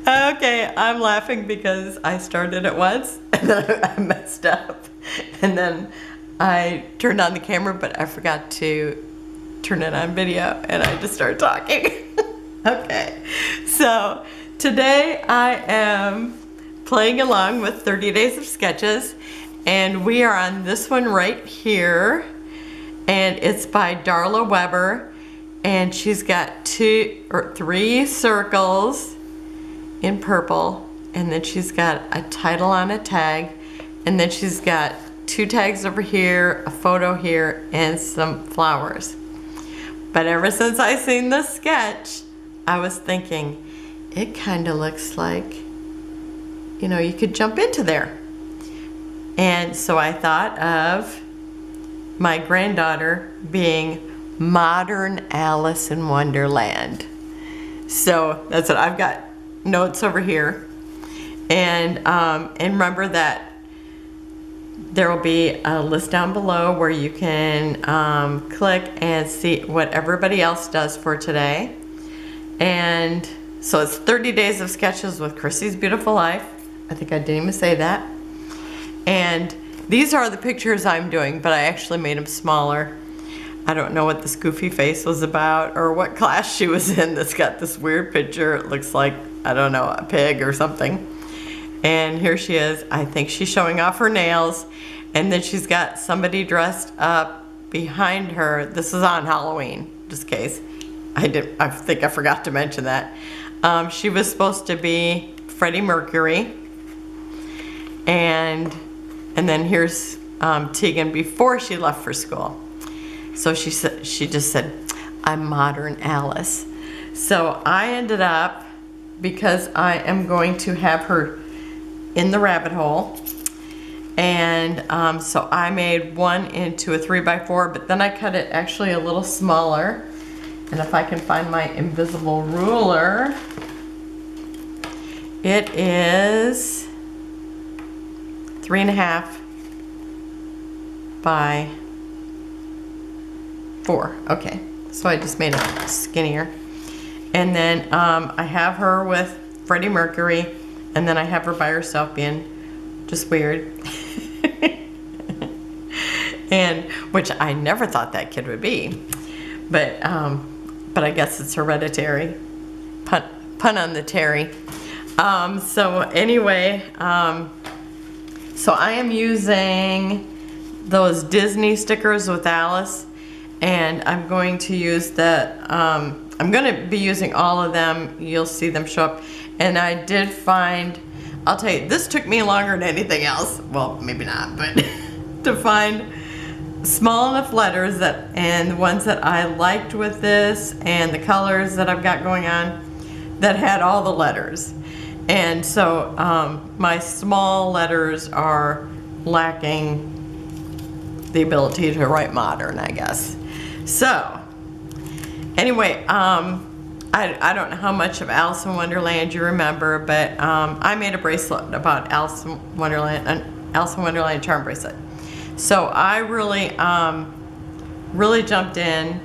Okay, I'm laughing because I started it once and then I messed up. And then I turned on the camera, but I forgot to turn it on video and I just started talking. Okay, so today I am playing along with 30 Days of Sketches, and we are on this one right here, and it's by Darla Weber, and she's got 2 or 3 circles in purple, and then she's got a title on a tag, and then she's got 2 tags over here, a photo here, and some flowers. But ever since I seen this sketch, I was thinking, it kind of looks like, you know, you could jump into there. And so I thought of my granddaughter being modern Alice in Wonderland. So that's what I've got notes over here. And remember that there will be a list down below where you can click and see what everybody else does for today. And so it's 30 Days of Sketches with Christy's Beautiful Life. I think I didn't even say that. And these are the pictures I'm doing, but I actually made them smaller. I don't know what this goofy face was about or what class she was in that's got this weird picture. It looks like, I don't know, a pig or something. And here she is. I think she's showing off her nails. And then she's got somebody dressed up behind her. This is on Halloween, just in case. I think I forgot to mention that. She was supposed to be Freddie Mercury. And then here's Tegan before she left for school. So she just said, I'm modern Alice. So I ended up, because I am going to have her in the rabbit hole, and so I made one into a 3x4, but then I cut it actually a little smaller. And if I can find my invisible ruler, it is 3.5 by 4. Okay, so I just made it skinnier. And then I have her with Freddie Mercury, and then I have her by herself being just weird. And which I never thought that kid would be, but I guess it's hereditary. Pun on the Terry. So anyway, so I am using those Disney stickers with Alice, and I'm going to use I'm going to be using all of them. You'll see them show up. And I did find, I'll tell you, this took me longer than anything else. Well, maybe not, but to find small enough letters and the ones that I liked with this and the colors that I've got going on that had all the letters. And so my small letters are lacking the ability to write modern, I guess. So anyway, I don't know how much of Alice in Wonderland you remember, but I made a bracelet about Alice in Wonderland, an Alice in Wonderland charm bracelet. So I really jumped in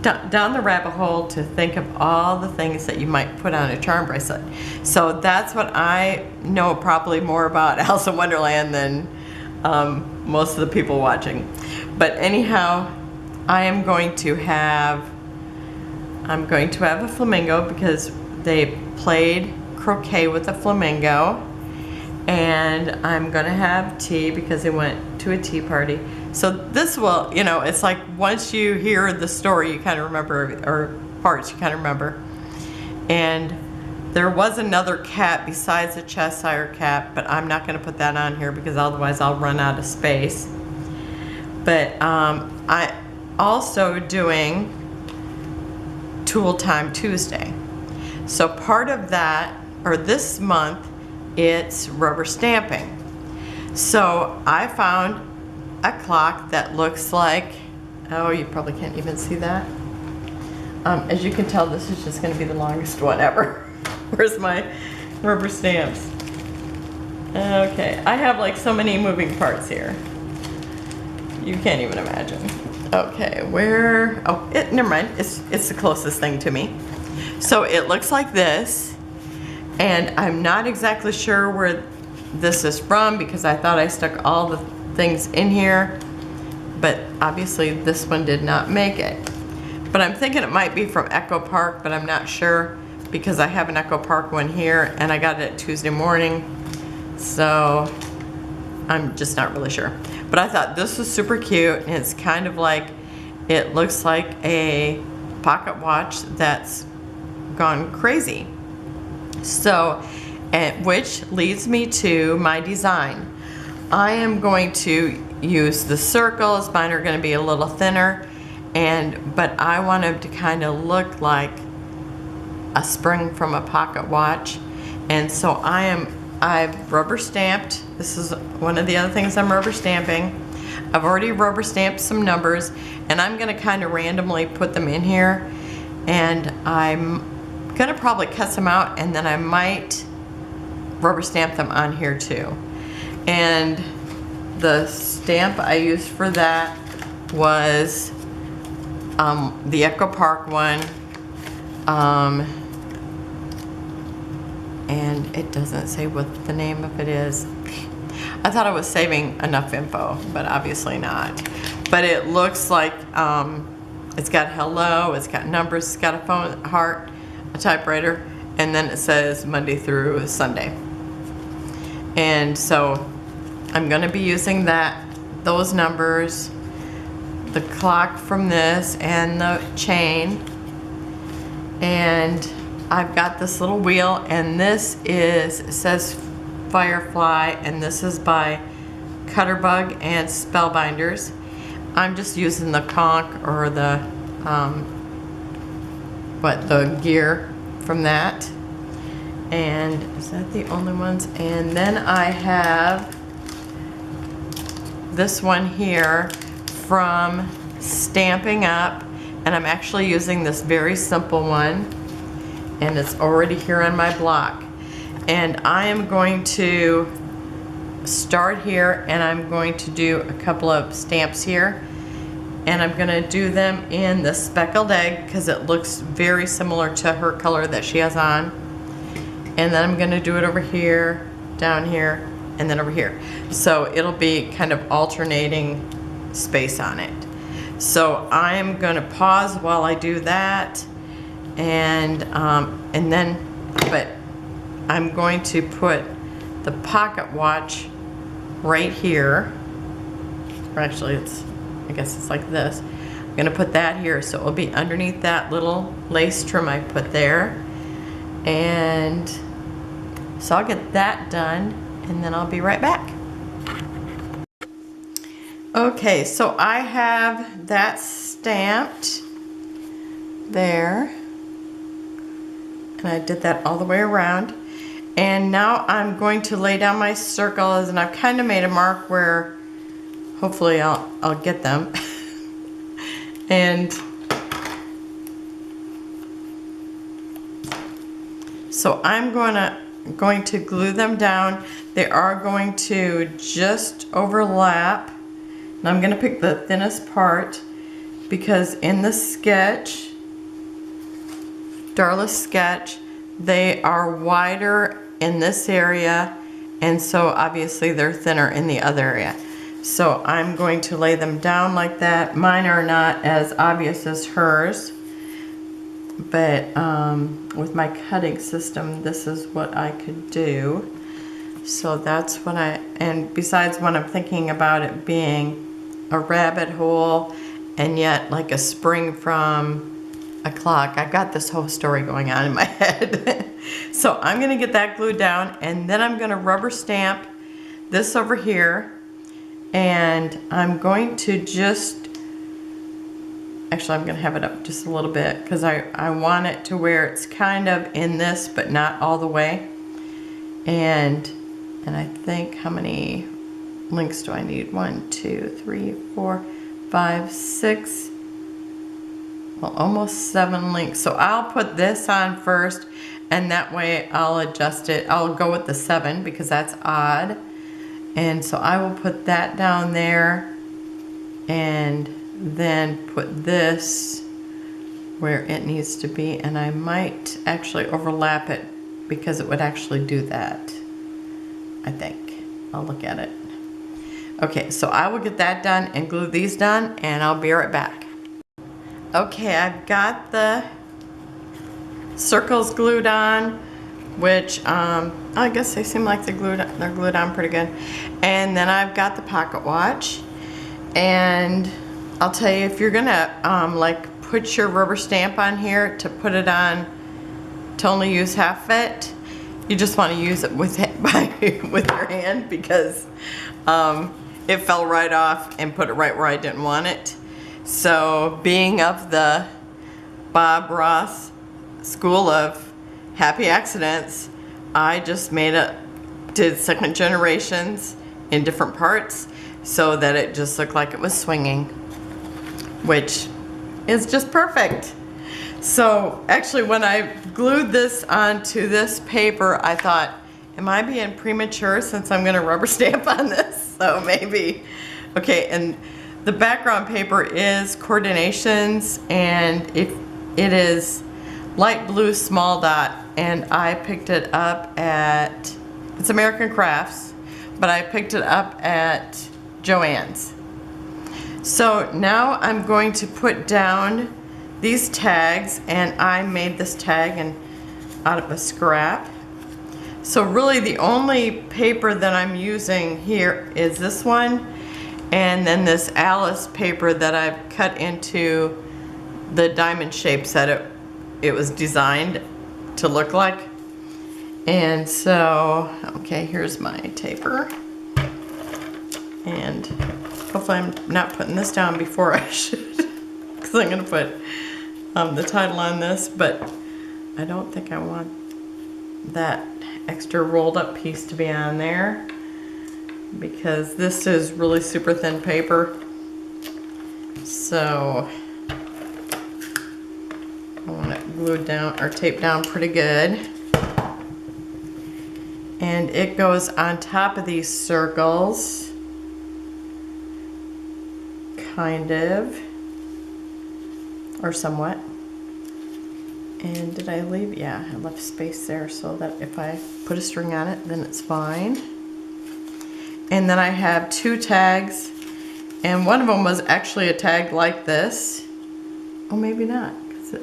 down the rabbit hole to think of all the things that you might put on a charm bracelet. So that's what I know probably more about Alice in Wonderland than most of the people watching. But anyhow, I'm going to have a flamingo because they played croquet with a flamingo. And I'm gonna have tea because they went to a tea party. So this will, you know, it's like once you hear the story, you kind of remember, or parts you kind of remember. And there was another cat besides the Cheshire cat, but I'm not gonna put that on here because otherwise I'll run out of space. But I also doing Tool Time Tuesday. So part of that, or this month, it's rubber stamping. So I found a clock that looks like, oh, you probably can't even see that. As you can tell, this is just going to be the longest one ever. Where's my rubber stamps? Okay, I have like so many moving parts here. You can't even imagine. Okay, where, oh, never mind. It's the closest thing to me. So it looks like this. And I'm not exactly sure where this is from because I thought I stuck all the things in here, but obviously this one did not make it. But I'm thinking it might be from Echo Park, but I'm not sure because I have an Echo Park one here and I got it Tuesday morning. So I'm just not really sure. But I thought this was super cute, and it's kind of like, it looks like a pocket watch that's gone crazy. So, which leads me to my design. I am going to use the circles. Mine are going to be a little thinner, but I want them to kind of look like a spring from a pocket watch. And so I've rubber stamped. This is one of the other things I'm rubber stamping. I've already rubber stamped some numbers, and I'm going to kind of randomly put them in here, and I'm going to probably cut some out, and then I might rubber stamp them on here too. And the stamp I used for that was the Echo Park one, and it doesn't say what the name of it is. I thought I was saving enough info, but obviously not. But it looks like it's got hello, it's got numbers, it's got a phone, heart, a typewriter, and then it says Monday through Sunday. And so I'm going to be using those numbers, the clock from this, and the chain. And I've got this little wheel, and it says Firefly, and this is by CutterBug and Spellbinders. I'm just using the conch or the gear from that. And is that the only ones? And then I have this one here from Stampin' Up, and I'm actually using this very simple one, and it's already here on my block. And I am going to start here, and I'm going to do a couple of stamps here, and I'm going to do them in the speckled egg because it looks very similar to her color that she has on. And then I'm going to do it over here, down here, and then over here. So it'll be kind of alternating space on it. So I'm going to pause while I do that, but I'm going to put the pocket watch right here. Or actually, I guess it's like this. I'm going to put that here, so it will be underneath that little lace trim I put there. And so I'll get that done, and then I'll be right back. Okay, so I have that stamped there, and I did that all the way around. And now I'm going to lay down my circles, and I've kind of made a mark where hopefully I'll get them. And so I'm going to glue them down. They are going to just overlap. And I'm going to pick the thinnest part because in the sketch, Darla's sketch, they are wider in this area, and so obviously they're thinner in the other area. So I'm going to lay them down like that. Mine are not as obvious as hers, but with my cutting system, this is what I could do. So that's what and besides when I'm thinking about it being a rabbit hole and yet like a spring from a clock, I've got this whole story going on in my head. So I'm going to get that glued down, and then I'm going to rubber stamp this over here, and I'm going to actually I'm going to have it up just a little bit because I want it to where it's kind of in this but not all the way. And I think, how many links do I need? 1, 2, 3, 4, 5, 6, well, almost 7 links. So I'll put this on first, and that way I'll adjust it. I'll go with the 7 because that's odd. And so I will put that down there and then put this where it needs to be. And I might actually overlap it because it would actually do that, I think. I'll look at it. Okay, so I will get that done and glue these done, and I'll be right back. Okay, I've got the circles glued on, which I guess they seem like they're glued on pretty good. And then I've got the pocket watch, and I'll tell you, if you're gonna like put your rubber stamp on here, to put it on to only use half of it, you just want to use it with your hand, because it fell right off and put it right where I didn't want it. So being of the Bob Ross school of happy accidents, I just did second generations in different parts so that it just looked like it was swinging, which is just perfect. So actually, when I glued this onto this paper, I thought, am I being premature since I'm gonna rubber stamp on this? So maybe. Okay, and the background paper is Coordinations, and it is light blue small dot, and I picked it up at, it's American Crafts, but I picked it up at JoAnn's. So now I'm going to put down these tags, and I made this tag out of a scrap. So really the only paper that I'm using here is this one, and then this Alice paper that I've cut into the diamond shapes that it was designed to look like. And so, okay, here's my taper. And hopefully I'm not putting this down before I should, because I'm gonna put the title on this, but I don't think I want that extra rolled up piece to be on there, because this is really super thin paper. So I want it glued down or taped down pretty good. And it goes on top of these circles, kind of, or somewhat. And did I leave? Yeah, I left space there so that if I put a string on it, then it's fine. And then I have two tags, and one of them was actually a tag like this. Oh, maybe not, because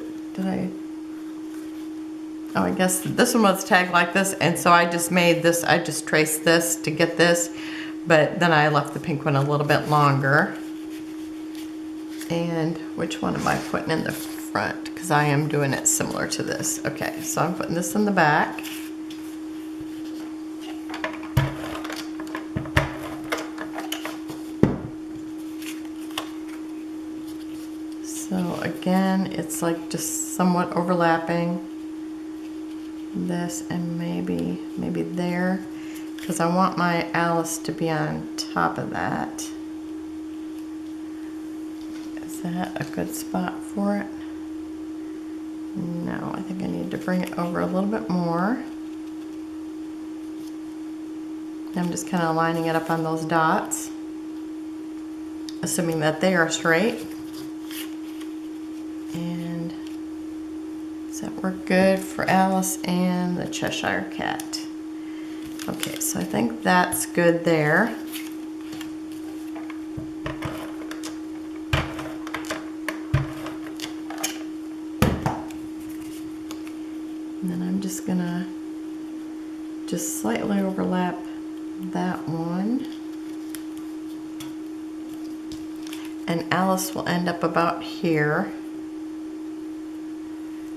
oh, I guess this one was tagged like this, and so I just made this, I just traced this to get this, but then I left the pink one a little bit longer. And which one am I putting in the front? Because I am doing it similar to this. Okay, so I'm putting this in the back. So again, it's like just somewhat overlapping this, and maybe there, because I want my Alice to be on top of that. Is that a good spot for it? No, I think I need to bring it over a little bit more. I'm just kind of lining it up on those dots, assuming that they are straight. And does that work good for Alice and the Cheshire Cat? Okay, so I think that's good there. And then I'm just gonna slightly overlap that one. And Alice will end up about here.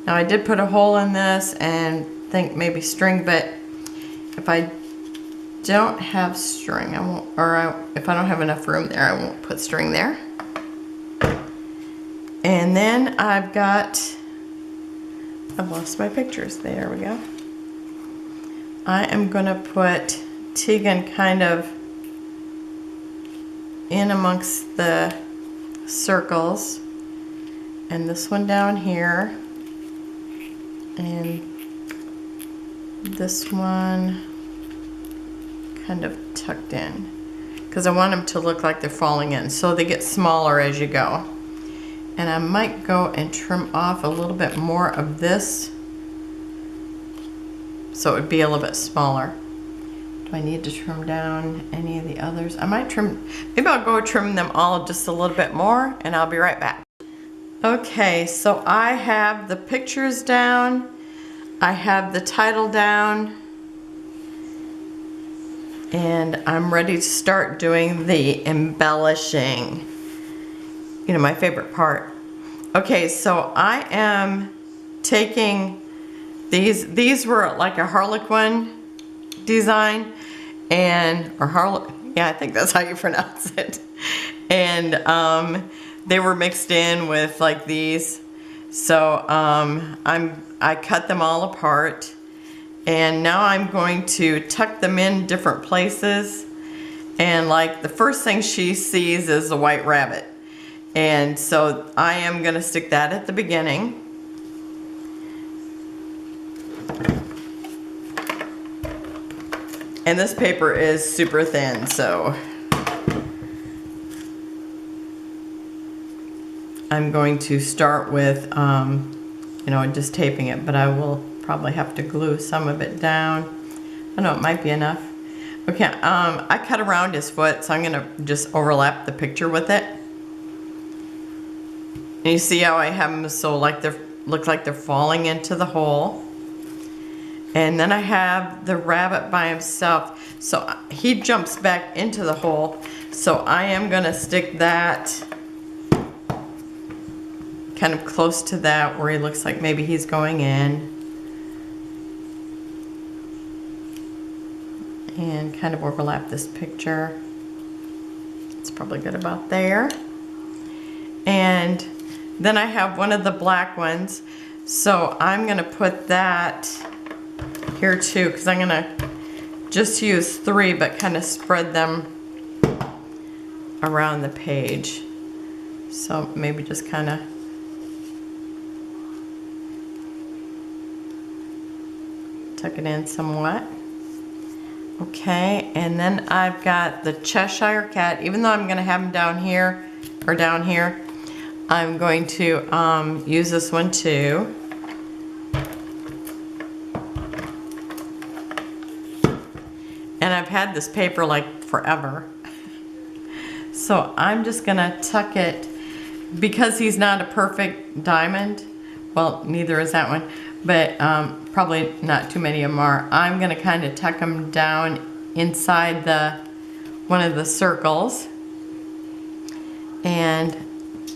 Now I did put a hole in this and think maybe string, but if I don't have string, I won't, or if I don't have enough room there, I won't put string there. And then I've lost my pictures. There we go. I am gonna put Tegan kind of in amongst the circles, and this one down here, and this one kind of tucked in, because I want them to look like they're falling in, so they get smaller as you go. And I might go and trim off a little bit more of this so it would be a little bit smaller. Do I need to trim down any of the others? I might trim, maybe I'll go trim them all just a little bit more, and I'll be right back. Okay, so I have the pictures down, I have the title down, and I'm ready to start doing the embellishing. You know, my favorite part. Okay, so I am taking these were like a Harlequin design, and yeah, I think that's how you pronounce it. And they were mixed in with like these. So I cut them all apart, and now I'm going to tuck them in different places. And like the first thing she sees is a white rabbit. And so I am going to stick that at the beginning. And this paper is super thin, so I'm going to start with, you know, just taping it, but I will probably have to glue some of it down. I know it might be enough. Okay, I cut around his foot, so I'm going to just overlap the picture with it. And you see how I have them so like they look like they're falling into the hole. And then I have the rabbit by himself, so he jumps back into the hole. So I am going to stick that kind of close to that where he looks like maybe he's going in. And kind of overlap this picture. It's probably good about there. And then I have one of the black ones, so I'm going to put that here too, because I'm going to just use 3 but kind of spread them around the page. So maybe just kind of tuck it in somewhat. Okay, and then I've got the Cheshire Cat. Even though I'm going to have him down here, or down here, I'm going to use this one too. And I've had this paper like forever. So I'm just going to tuck it, because he's not a perfect diamond. Well, neither is that one, but probably not too many of them are. I'm going to kind of tuck them down inside one of the circles. And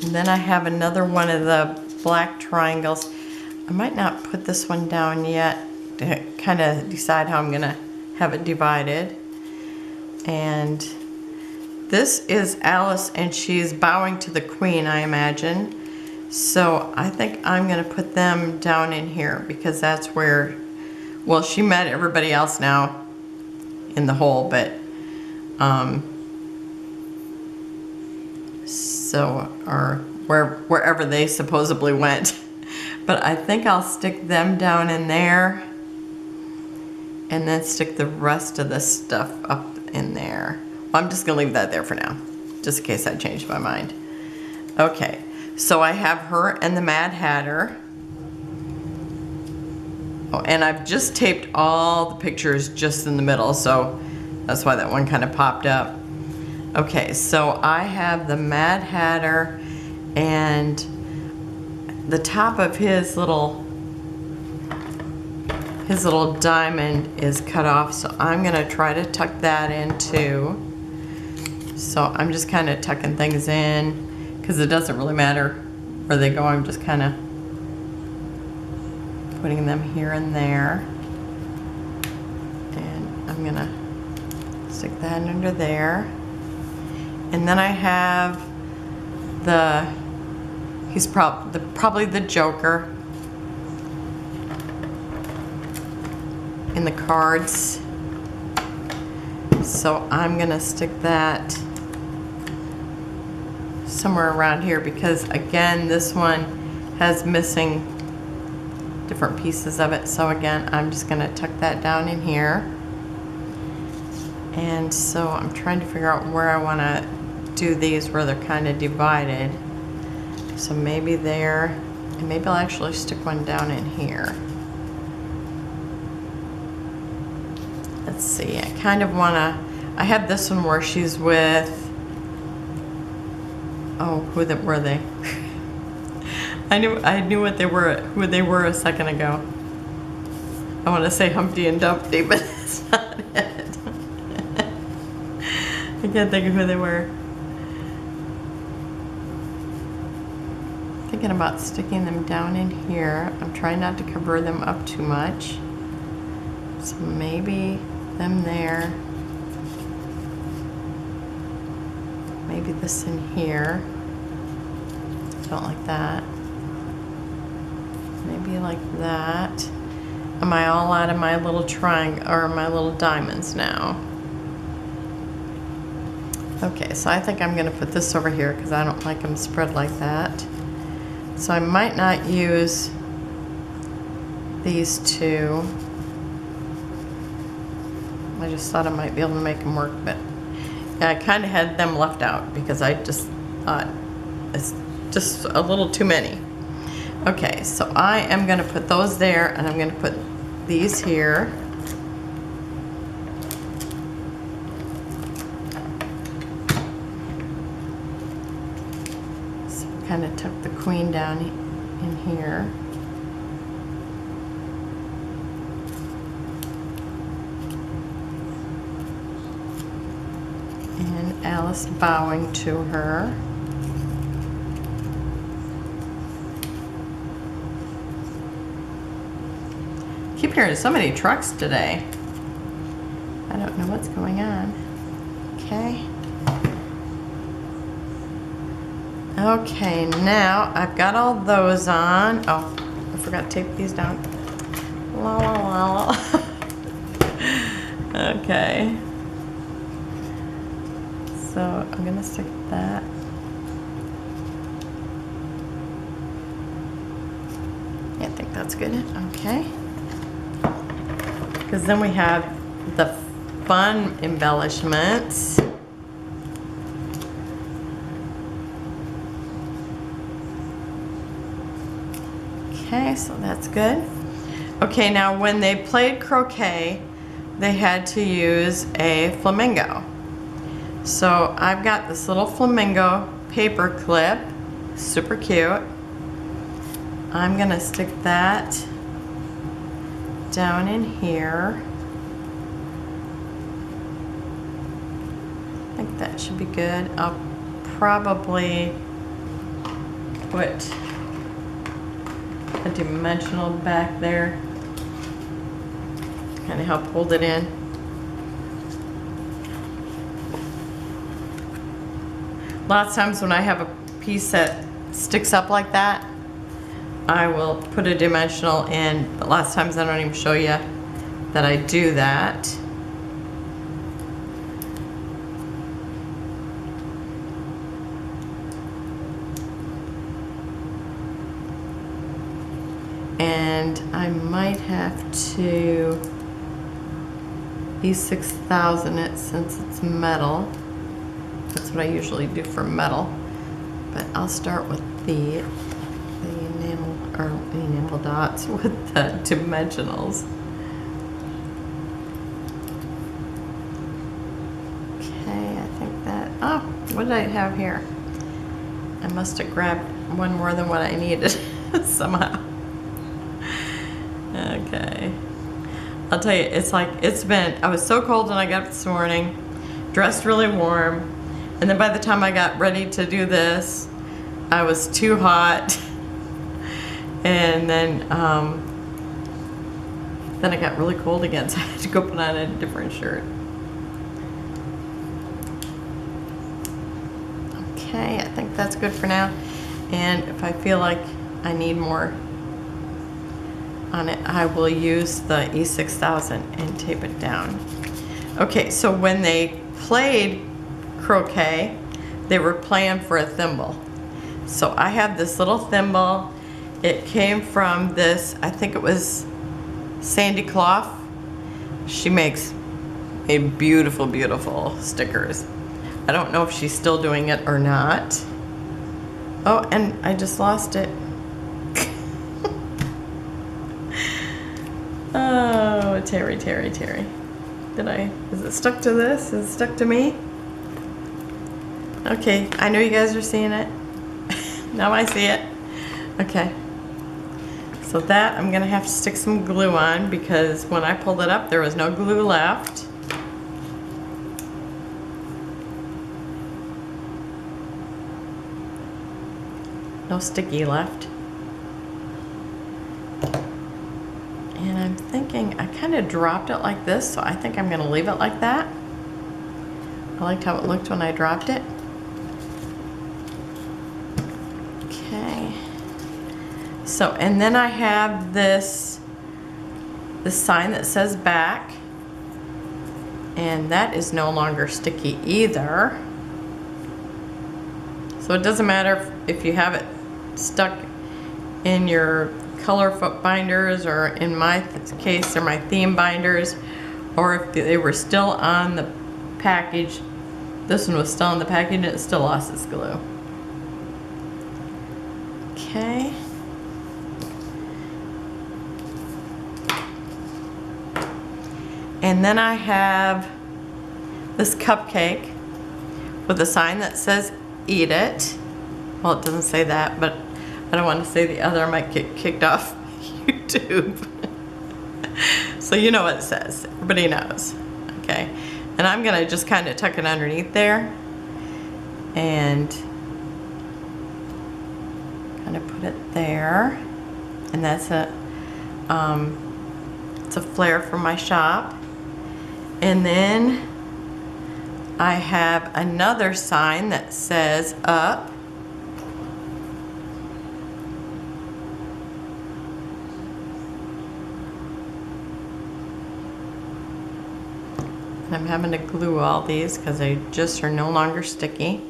then I have another one of the black triangles. I might not put this one down yet to kind of decide how I'm going to have it divided. And this is Alice, and she's bowing to the Queen, I imagine. So I think I'm going to put them down in here, because that's where, well, she met everybody else now in the hole, but so, or wherever they supposedly went. But I think I'll stick them down in there, and then stick the rest of the stuff up in there. Well, I'm just gonna leave that there for now, just in case I change my mind. Okay, so I have her and the Mad Hatter. Oh, and I've just taped all the pictures just in the middle, so that's why that one kind of popped up. Okay, so I have the Mad Hatter, and the top of his little diamond is cut off, so I'm gonna try to tuck that in too. So I'm just kind of tucking things in, because it doesn't really matter where they go. I'm just kind of putting them here and there. And I'm gonna stick that under there. And then I have he's probably the Joker in the cards. So I'm gonna stick that somewhere around here, because again, this one has missing different pieces of it. So again, I'm just gonna tuck that down in here. And so I'm trying to figure out where I wanna do these, where they're kind of divided. So maybe there, and maybe I'll actually stick one down in here. let's see, I kind of wanna, I have this one where she's with, oh, were they? I knew what they were, who they were a second ago. I want to say Humpty and Dumpty, but that's not it. I can't think of who they were. Thinking about sticking them down in here. I'm trying not to cover them up too much. So maybe them there. Maybe this in here. Don't like that. Maybe like that. Am I all out of my little triangle or my little diamonds now? Okay, so I think I'm gonna put this over here because I don't like them spread like that. So I might not use these two. I just thought I might be able to make them work, but I kind of had them left out because I just thought it's just a little too many. Okay, so I am going to put those there, and I'm going to put these here. So kind of tuck the queen down in here. And Alice bowing to her. Keep hearing so many trucks today. I don't know what's going on. Okay. Okay, now I've got all those on. Oh, I forgot to tape these down. La la la la. Okay. So I'm gonna stick that. Yeah, I think that's good. Okay. Because then we have the fun embellishments. Okay, so that's good. Okay, now when they played croquet, they had to use a flamingo. So I've got this little flamingo paper clip, super cute. I'm gonna stick that down in here. I think that should be good. I'll probably put a dimensional back there, kind of help hold it in. Lots of times when I have a piece that sticks up like that, I will put a dimensional in, but lots of times I don't even show you that I do that. And I might have to E6000 it since it's metal. That's what I usually do for metal. But I'll start with the enamel dots with the dimensionals. Okay, I think that, oh, what did I have here? I must have grabbed one more than what I needed somehow. Okay. I'll tell you, it's like, I was so cold when I got up this morning, dressed really warm, and then by the time I got ready to do this, I was too hot. And then I got really cold again, so I had to go put on a different shirt. Okay, I think that's good for now. And if I feel like I need more on it, I will use the E6000 and tape it down. Okay, so when they played croquet, they were playing for a thimble. So I have this little thimble. It came from this, I think it was Sandy Clough. She makes a beautiful, beautiful stickers. I don't know if she's still doing it or not. Oh, and I just lost it. Oh, Terry. Is it stuck to this? Is it stuck to me? Okay, I know you guys are seeing it. Now I see it. Okay. So that I'm gonna have to stick some glue on because when I pulled it up, there was no glue left. No sticky left. And I'm thinking, I kind of dropped it like this, so I think I'm gonna leave it like that. I liked how it looked when I dropped it. Okay. So, and then I have this sign that says back, and that is no longer sticky either. So it doesn't matter if you have it stuck in your color binders, or in my case they're my theme binders, or if they were still on the package. This one was still on the package and it still lost its glue. Okay. And then I have this cupcake with a sign that says eat it. Well, it doesn't say that, but I don't want to say the other. I might get kicked off YouTube. So you know what it says. Everybody knows. Okay. And I'm going to just kind of tuck it underneath there and kind of put it there. And that's it's a flare from my shop. And then I have another sign that says up. And I'm having to glue all these because they just are no longer sticky.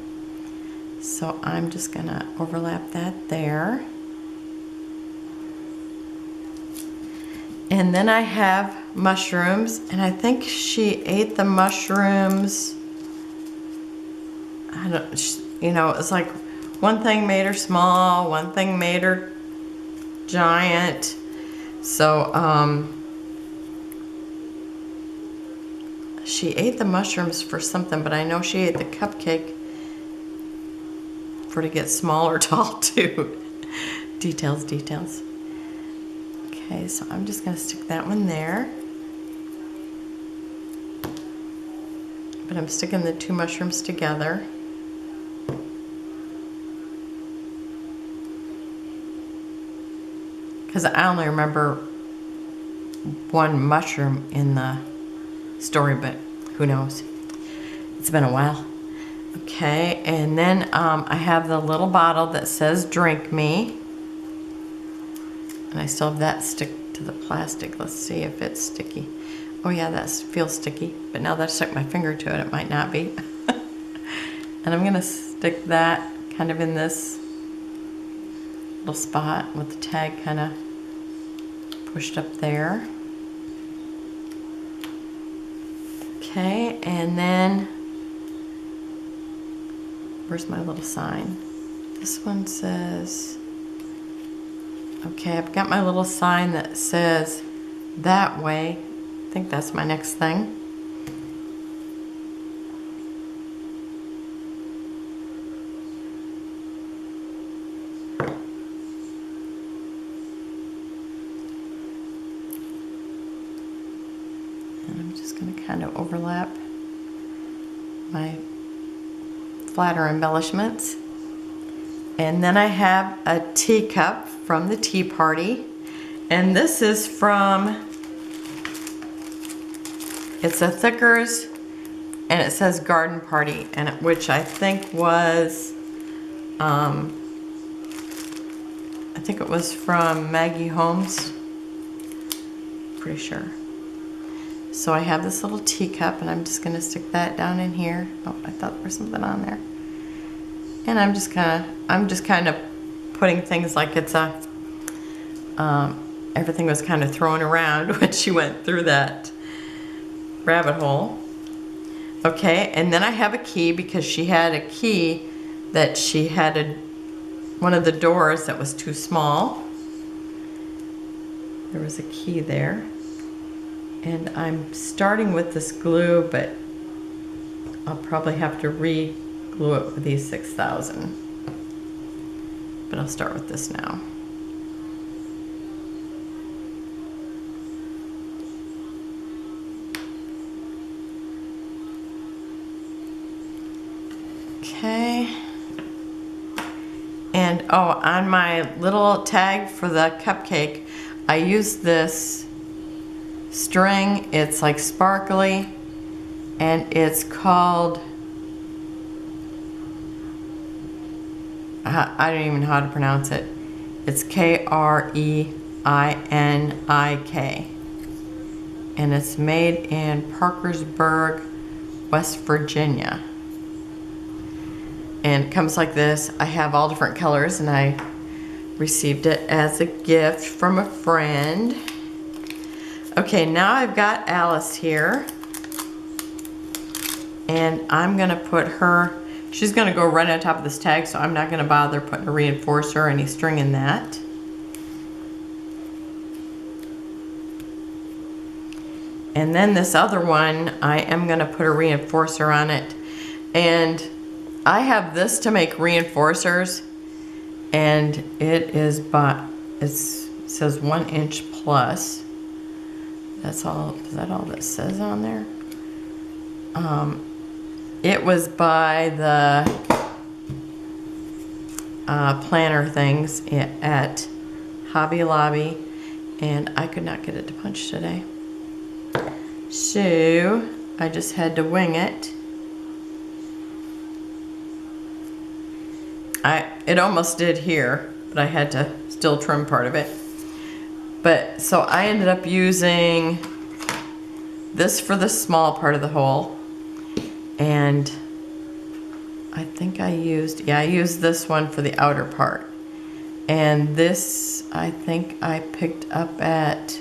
So I'm just gonna overlap that there. And then I have mushrooms, and I think she ate the mushrooms. I don't, you know, it's like one thing made her small, one thing made her giant. So, she ate the mushrooms for something, but I know she ate the cupcake for to get small or tall too. Details, details. Okay, so I'm just gonna stick that one there. But I'm sticking the two mushrooms together. Because I only remember one mushroom in the story, but who knows? It's been a while. Okay, and then I have the little bottle that says drink me. And I still have that stick to the plastic. Let's see if it's sticky. Oh yeah, that feels sticky. But now that I stuck my finger to it, it might not be. And I'm gonna stick that kind of in this little spot with the tag kind of pushed up there. Okay, and then, where's my little sign? This one says, okay, I've got my little sign that says that way. I think that's my next thing. And I'm just going to kind of overlap my flatter embellishments. And then I have a teacup from the tea party. And this is from, it's a Thickers, and it says garden party, and which I think was, I think it was from Maggie Holmes. Pretty sure. So I have this little teacup, and I'm just gonna stick that down in here. Oh, I thought there was something on there. And I'm just kind of putting things like it's a, everything was kind of thrown around when she went through that rabbit hole. Okay, and then I have a key because she had a key that she had one of the doors that was too small. There was a key there. And I'm starting with this glue, but I'll probably have to re-glue it with these 6000. But I'll start with this now. Okay. And oh, on my little tag for the cupcake, I used this string. It's like sparkly, and it's called, I don't even know how to pronounce it. It's Kreinink, and it's made in Parkersburg, West Virginia. And it comes like this. I have all different colors, and I received it as a gift from a friend. Okay, now I've got Alice here, and I'm gonna put her, she's gonna go right on top of this tag, so I'm not gonna bother putting a reinforcer or any string in that. And then this other one, I am gonna put a reinforcer on it. And I have this to make reinforcers, and it is it says 1 inch plus. That's all, is that all that says on there? It was by the planner things at Hobby Lobby, and I could not get it to punch today. So I just had to wing it. It almost did here, but I had to still trim part of it. But so I ended up using this for the small part of the hole, and I think I used this one for the outer part. And this, I think I picked up at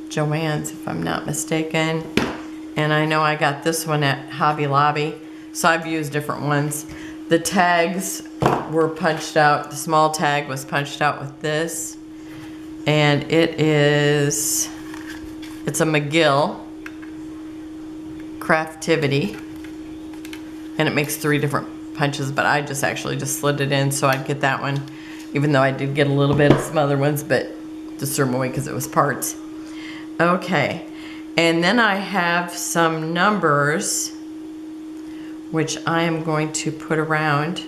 JoAnn's, if I'm not mistaken. And I know I got this one at Hobby Lobby, so I've used different ones. The tags were punched out. The small tag was punched out with this. And it's a McGill Craftivity. And it makes 3 different punches, but I just actually just slid it in so I'd get that one. Even though I did get a little bit of some other ones, but just threw them away because it was parts. Okay, and then I have some numbers which I am going to put around.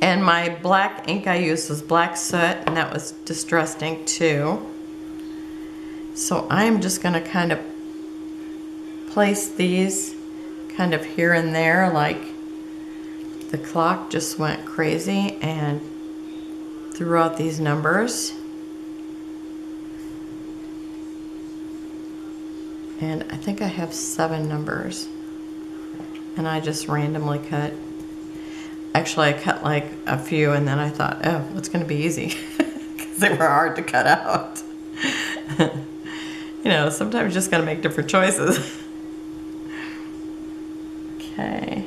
And my black ink I used was black soot, and that was distressed ink too. So I'm just gonna kind of place these kind of here and there, like the clock just went crazy and threw out these numbers. And I think I have 7 numbers, and I just randomly cut. Actually, I cut like a few, and then I thought, oh, it's gonna be easy, because they were hard to cut out. You know, sometimes you just gotta make different choices. Okay.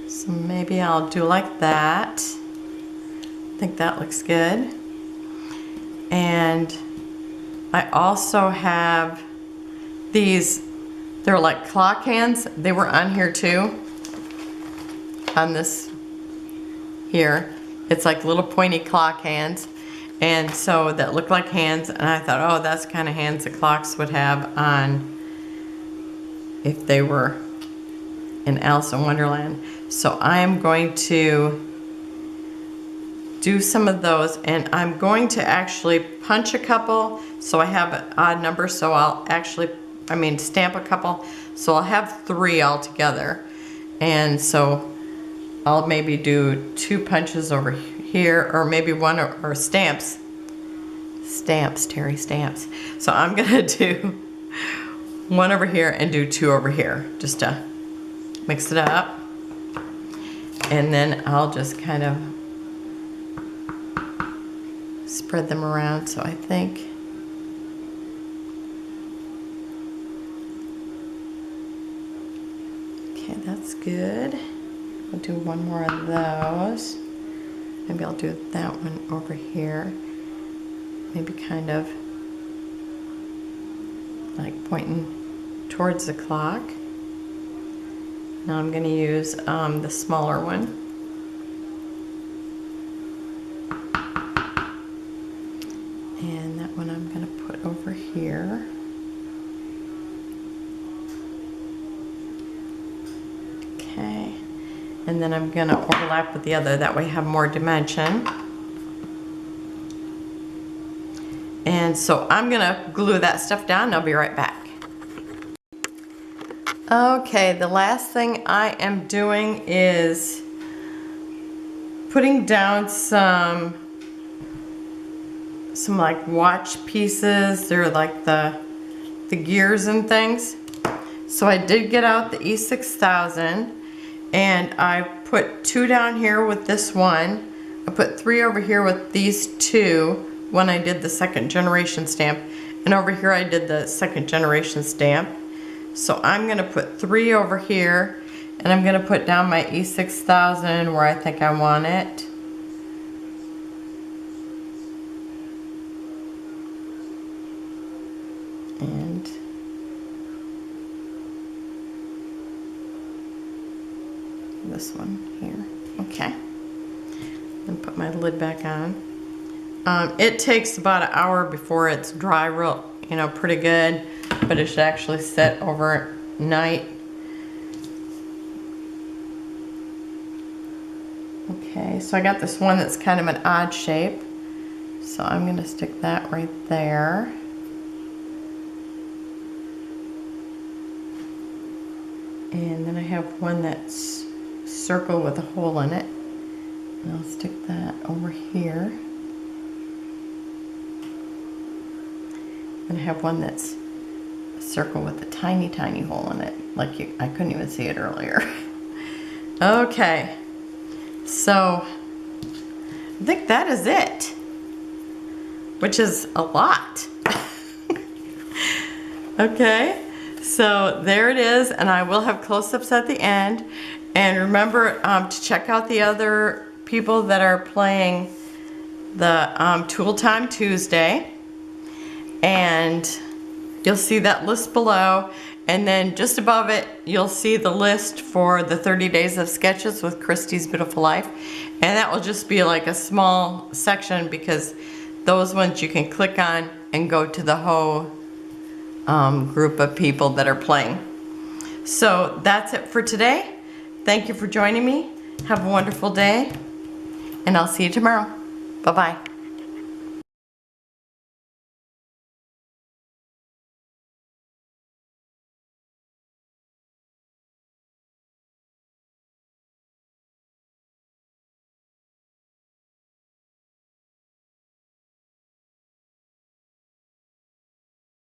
So maybe I'll do like that. I think that looks good. And I also have these, they're like clock hands. They were on here too. On this here. It's like little pointy clock hands. And so that look like hands, and I thought, oh, that's the kind of hands the clocks would have on if they were in Alice in Wonderland. So I'm going to do some of those, and I'm going to actually punch a couple so I have an odd number, so I'll actually, stamp a couple, so I'll have 3 altogether. And so I'll maybe do 2 punches over here, or maybe 1 or stamps. Stamps, Terry, stamps. So I'm gonna do 1 over here and do 2 over here, just to mix it up. And then I'll just kind of spread them around. So I think Okay, that's good. I'll do one more of those. Maybe I'll do that one over here. Maybe kind of like pointing towards the clock. Now I'm going to use the smaller one. And that one I'm going to put over here. Okay. And then I'm going to overlap with the other, that way I have more dimension. And so I'm going to glue that stuff down and I'll be right back. Okay, the last thing I am doing is putting down some like watch pieces. They're like the gears and things. So I did get out the E6000 and I put 2 down here with this one. I put 3 over here with these 2 when I did the second generation stamp, and over here I did the second generation stamp. So I'm going to put 3 over here, and I'm going to put down my E6000 where I think I want it. And this one here. Okay. And put my lid back on. It takes about an hour before it's dry real, pretty good, but it should actually sit overnight. Okay, so I got this one that's kind of an odd shape. So I'm going to stick that right there. And then I have one that's circle with a hole in it. And I'll stick that over here. And I have one that's a circle with a tiny, tiny hole in it. Like I couldn't even see it earlier. Okay. So I think that is it. Which is a lot. Okay. So there it is. And I will have close-ups at the end. And remember to check out the other people that are playing the Tool Time Tuesday. And you'll see that list below, and then just above it you'll see the list for the 30 days of sketches with Christy's Beautiful Life, and that will just be like a small section because those ones you can click on and go to the whole group of people that are playing. So that's it for today. Thank you for joining me. Have a wonderful day, and I'll see you tomorrow. Bye-bye.